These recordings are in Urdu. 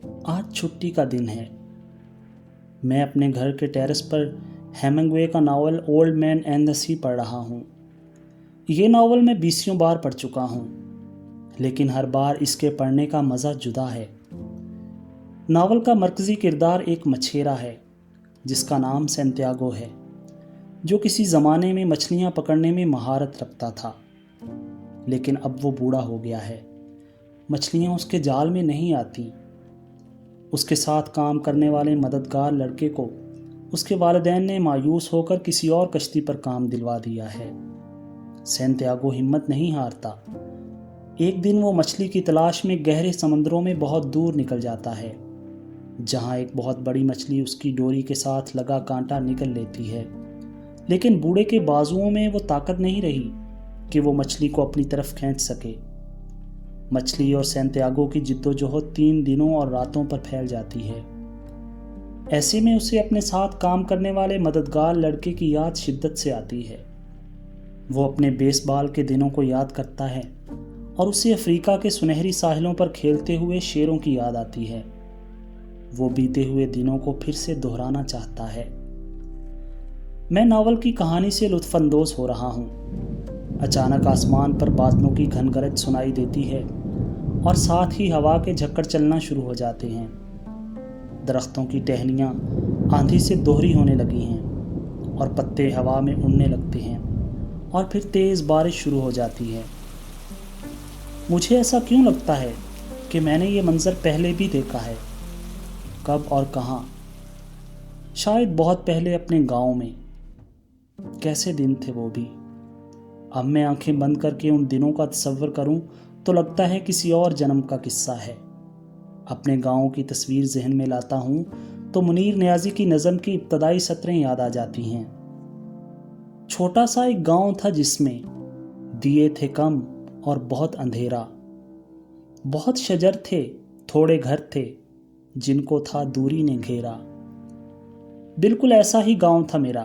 آج چھٹی کا دن ہے۔ میں اپنے گھر کے ٹیرس پر ہیمنگوے کا novel Old Man and the Sea پڑھ رہا ہوں۔ یہ ناول میں 20 بار پڑھ چکا ہوں، لیکن ہر بار اس کے پڑھنے کا مزہ جدا ہے۔ ناول کا مرکزی کردار ایک مچھیرا ہے جس کا نام سینتیاگو ہے، جو کسی زمانے میں مچھلیاں پکڑنے میں مہارت رکھتا تھا، لیکن اب وہ بوڑھا ہو گیا ہے۔ مچھلیاں اس کے جال میں نہیں آتی۔ اس کے ساتھ کام کرنے والے مددگار لڑکے کو اس کے والدین نے مایوس ہو کر کسی اور کشتی پر کام دلوا دیا ہے۔ سینتیاگو ہمت نہیں ہارتا۔ ایک دن وہ مچھلی کی تلاش میں گہرے سمندروں میں بہت دور نکل جاتا ہے، جہاں ایک بہت بڑی مچھلی اس کی ڈوری کے ساتھ لگا کانٹا نگل لیتی ہے، لیکن بوڑھے کے بازوؤں میں وہ طاقت نہیں رہی کہ وہ مچھلی کو اپنی طرف کھینچ سکے۔ مچھلی اور سینتیاگو کی جدوجہد 3 دنوں اور راتوں پر پھیل جاتی ہے۔ ایسے میں اسے اپنے ساتھ کام کرنے والے مددگار لڑکے کی یاد شدت سے آتی ہے۔ وہ اپنے بیس بال کے دنوں کو یاد کرتا ہے اور اسے افریقہ کے سنہری ساحلوں پر کھیلتے ہوئے شیروں کی یاد آتی ہے۔ وہ بیتے ہوئے دنوں کو پھر سے دہرانا چاہتا ہے۔ میں ناول کی کہانی سے لطف اندوز ہو رہا ہوں۔ اچانک آسمان پر بادلوں کی گھن گرج سنائی دیتی ہے اور ساتھ ہی ہوا کے جھکڑ چلنا شروع ہو جاتے ہیں۔ درختوں کی ٹہنیاں آندھی سے دوہری ہونے لگی ہیں اور پتے ہوا میں اڑنے لگتے ہیں اور پھر تیز بارش شروع ہو جاتی ہے۔ مجھے ایسا کیوں لگتا ہے کہ میں نے یہ منظر پہلے بھی دیکھا ہے؟ کب اور کہاں؟ شاید بہت پہلے اپنے گاؤں میں۔ کیسے دن تھے وہ بھی! اب میں آنکھیں بند کر کے ان دنوں کا تصور کروں تو لگتا ہے کسی اور جنم کا قصہ ہے۔ اپنے گاؤں کی تصویر ذہن میں لاتا ہوں تو منیر نیازی کی نظم کی ابتدائی سطریں یاد آ جاتی ہیں۔ چھوٹا سا ایک گاؤں تھا جس میں دیے تھے کم اور بہت اندھیرا، بہت شجر تھے، تھوڑے گھر تھے، جن کو تھا دوری نے گھیرا۔ بالکل ایسا ہی گاؤں تھا میرا،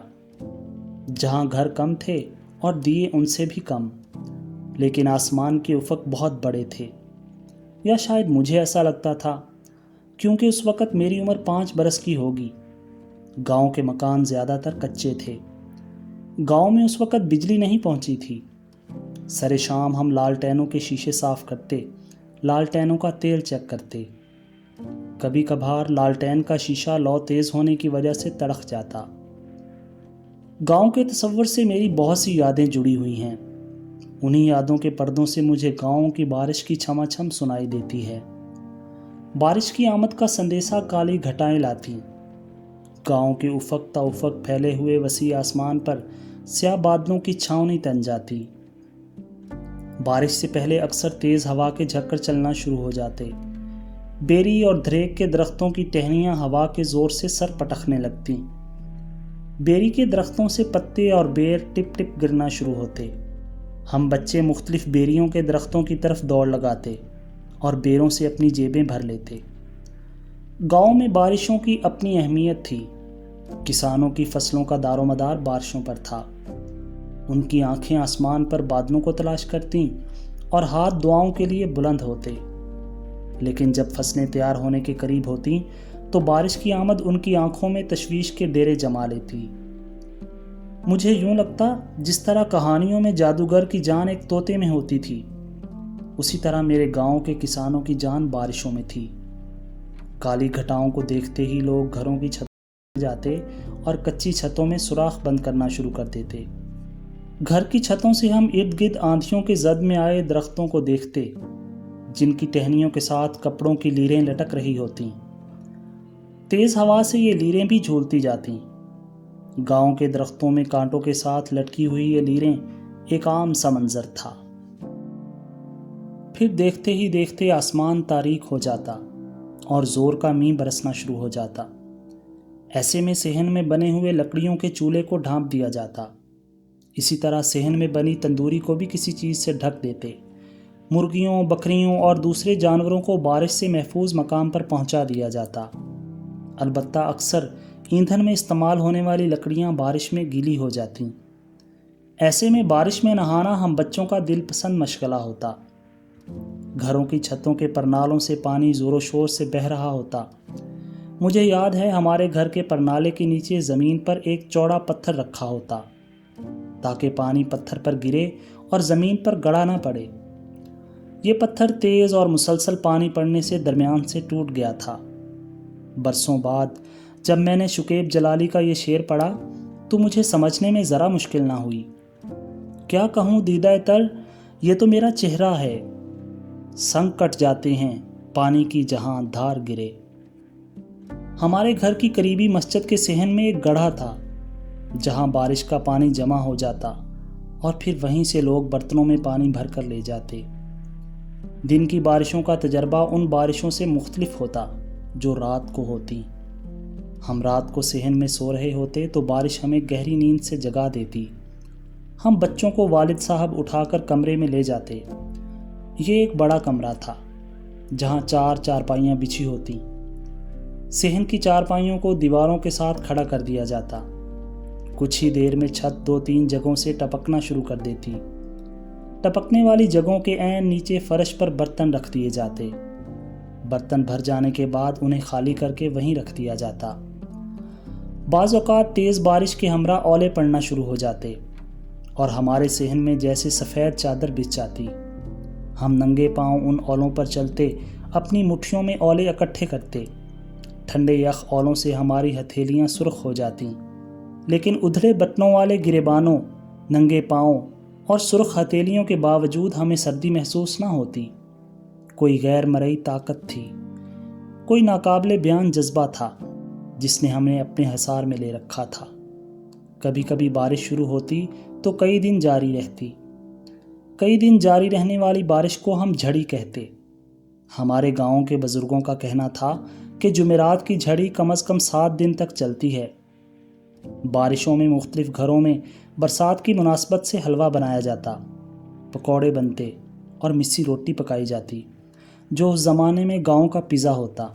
جہاں گھر کم تھے اور دیے ان سے بھی کم، لیکن آسمان کے افق بہت بڑے تھے، یا شاید مجھے ایسا لگتا تھا، کیونکہ اس وقت میری عمر 5 برس کی ہوگی۔ گاؤں کے مکان زیادہ تر کچے تھے۔ گاؤں میں اس وقت بجلی نہیں پہنچی تھی۔ سر شام ہم لالٹینوں کے شیشے صاف کرتے، لالٹینوں کا تیل چیک کرتے۔ کبھی کبھار لالٹین کا شیشہ لو تیز ہونے کی وجہ سے تڑک جاتا۔ گاؤں کے تصور سے میری بہت سی یادیں جڑی ہوئی ہیں۔ انہی یادوں کے پردوں سے مجھے گاؤں کی بارش کی چھما چھم سنائی دیتی ہے۔ بارش کی آمد کا سندیسہ کالی گھٹائیں لاتی۔ گاؤں کے افق تا افق پھیلے ہوئے وسیع آسمان پر سیاہ بادلوں کی چھاؤنی تن جاتی۔ بارش سے پہلے اکثر تیز ہوا کے جھکڑ چلنا شروع ہو جاتے۔ بیری اور دھریک کے درختوں کی ٹہنیاں ہوا کے زور سے سر پٹکنے لگتی۔ بیری کے درختوں سے پتے اور بیر ٹپ ٹپ گرنا شروع ہوتے۔ ہم بچے مختلف بیریوں کے درختوں کی طرف دوڑ لگاتے اور بیروں سے اپنی جیبیں بھر لیتے۔ گاؤں میں بارشوں کی اپنی اہمیت تھی۔ کسانوں کی فصلوں کا دار و مدار بارشوں پر تھا۔ ان کی آنکھیں آسمان پر بادلوں کو تلاش کرتیں اور ہاتھ دعاؤں کے لیے بلند ہوتے، لیکن جب فصلیں تیار ہونے کے قریب ہوتیں تو بارش کی آمد ان کی آنکھوں میں تشویش کے ڈیرے جما لیتی۔ مجھے یوں لگتا جس طرح کہانیوں میں جادوگر کی جان ایک طوطے میں ہوتی تھی، اسی طرح میرے گاؤں کے کسانوں کی جان بارشوں میں تھی۔ کالی گھٹاؤں کو دیکھتے ہی لوگ گھروں کی چھتوں جاتے اور کچی چھتوں میں سوراخ بند کرنا شروع کر دیتے۔ گھر کی چھتوں سے ہم ارد گرد آندھیوں کے زد میں آئے درختوں کو دیکھتے، جن کی ٹہنیوں کے ساتھ کپڑوں کی لیریں لٹک رہی ہوتیں۔ تیز ہوا سے یہ لیریں بھی جھولتی جاتیں۔ گاؤں کے درختوں میں کانٹوں کے ساتھ لٹکی ہوئی یہ لیریں ایک عام سا منظر تھا۔ پھر دیکھتے ہی دیکھتے آسمان تاریک ہو جاتا اور زور کا مینہ برسنا شروع ہو جاتا۔ ایسے میں صحن میں بنے ہوئے لکڑیوں کے چولہے کو ڈھانپ دیا جاتا۔ اسی طرح صحن میں بنی تندوری کو بھی کسی چیز سے ڈھک دیتے۔ مرغیوں، بکریوں اور دوسرے جانوروں کو بارش سے محفوظ مقام پر پہنچا دیا جاتا۔ البتہ اکثر ایندھن میں استعمال ہونے والی لکڑیاں بارش میں گیلی ہو جاتیں۔ ایسے میں بارش میں نہانا ہم بچوں کا دل پسند مشغلہ ہوتا۔ گھروں کی چھتوں کے پرنالوں سے پانی زور و شور سے بہہ رہا ہوتا۔ مجھے یاد ہے ہمارے گھر کے پرنالے کے نیچے زمین پر ایک چوڑا پتھر رکھا ہوتا تاکہ پانی پتھر پر گرے اور زمین پر گڑا نہ پڑے۔ یہ پتھر تیز اور مسلسل پانی پڑنے سے درمیان سے ٹوٹ گیا تھا۔ برسوں بعد جب میں نے شکیب جلالی کا یہ شعر پڑھا تو مجھے سمجھنے میں ذرا مشکل نہ ہوئی۔ کیا کہوں دیدہ تر، یہ تو میرا چہرہ ہے، سنگ کٹ جاتے ہیں پانی کی جہاں دھار گرے۔ ہمارے گھر کی قریبی مسجد کے صحن میں ایک گڑھا تھا جہاں بارش کا پانی جمع ہو جاتا اور پھر وہیں سے لوگ برتنوں میں پانی بھر کر لے جاتے۔ دن کی بارشوں کا تجربہ ان بارشوں سے مختلف ہوتا جو رات کو ہوتی۔ ہم رات کو صحن میں سو رہے ہوتے تو بارش ہمیں گہری نیند سے جگا دیتی۔ ہم بچوں کو والد صاحب اٹھا کر کمرے میں لے جاتے۔ یہ ایک بڑا کمرہ تھا جہاں 4 چارپائیاں بچھی ہوتی۔ صحن کی چارپائیوں کو دیواروں کے ساتھ کھڑا کر دیا جاتا۔ کچھ ہی دیر میں چھت 2-3 جگہوں سے ٹپکنا شروع کر دیتی۔ ٹپکنے والی جگہوں کے عین نیچے فرش پر برتن رکھ دیے جاتے۔ برتن بھر جانے کے بعد انہیں خالی کر کے وہیں رکھ دیا جاتا۔ بعض اوقات تیز بارش کے ہمراہ اولے پڑنا شروع ہو جاتے اور ہمارے صحن میں جیسے سفید چادر بچھ جاتی۔ ہم ننگے پاؤں ان اولوں پر چلتے، اپنی مٹھیوں میں اولے اکٹھے کرتے۔ ٹھنڈے یخ اولوں سے ہماری ہتھیلیاں سرخ ہو جاتیں، لیکن ادھرے بٹنوں والے گریبانوں، ننگے پاؤں اور سرخ ہتھیلیوں کے باوجود ہمیں سردی محسوس نہ ہوتی۔ کوئی غیر مرئی طاقت تھی، کوئی ناقابل بیان جذبہ تھا جس نے ہمیں اپنے حصار میں لے رکھا تھا۔ کبھی کبھی بارش شروع ہوتی تو کئی دن جاری رہتی۔ کئی دن جاری رہنے والی بارش کو ہم جھڑی کہتے۔ ہمارے گاؤں کے بزرگوں کا کہنا تھا کہ جمعرات کی جھڑی کم از کم 7 دن تک چلتی ہے۔ بارشوں میں مختلف گھروں میں برسات کی مناسبت سے حلوہ بنایا جاتا، پکوڑے بنتے اور مسی روٹی پکائی جاتی جو اس زمانے میں گاؤں کا پیزا ہوتا۔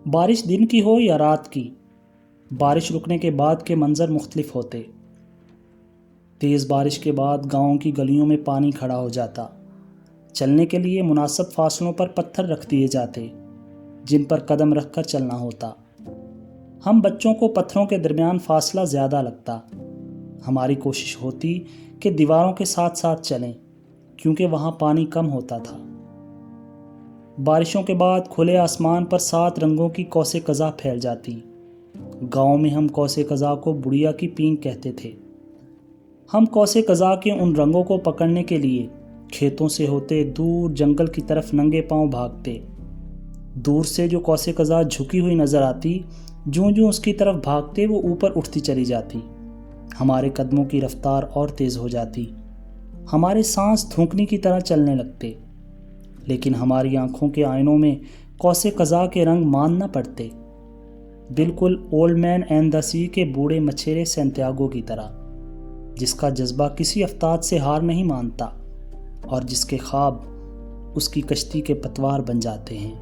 بارش دن کی ہو یا رات کی، بارش رکنے کے بعد کے منظر مختلف ہوتے۔ تیز بارش کے بعد گاؤں کی گلیوں میں پانی کھڑا ہو جاتا۔ چلنے کے لیے مناسب فاصلوں پر پتھر رکھ دیے جاتے جن پر قدم رکھ کر چلنا ہوتا۔ ہم بچوں کو پتھروں کے درمیان فاصلہ زیادہ لگتا۔ ہماری کوشش ہوتی کہ دیواروں کے ساتھ ساتھ چلیں کیونکہ وہاں پانی کم ہوتا تھا۔ بارشوں کے بعد کھلے آسمان پر 7 رنگوں کی قوس قزح پھیل جاتی۔ گاؤں میں ہم قوس قزح کو بڑیا کی پینگ کہتے تھے۔ ہم قوس قزح کے ان رنگوں کو پکڑنے کے لیے کھیتوں سے ہوتے دور جنگل کی طرف ننگے پاؤں بھاگتے۔ دور سے جو قوس قزح جھکی ہوئی نظر آتی، جوں جوں اس کی طرف بھاگتے وہ اوپر اٹھتی چلی جاتی۔ ہمارے قدموں کی رفتار اور تیز ہو جاتی، ہمارے سانس دھونکنے کی طرح چلنے لگتے، لیکن ہماری آنکھوں کے آئینوں میں قوس قزح کے رنگ مان نہ پڑتے، بالکل اولڈ مین اینڈ دا سی کے بوڑھے مچھیرے سینتیاگو کی طرح، جس کا جذبہ کسی افتاد سے ہار نہیں مانتا اور جس کے خواب اس کی کشتی کے پتوار بن جاتے ہیں۔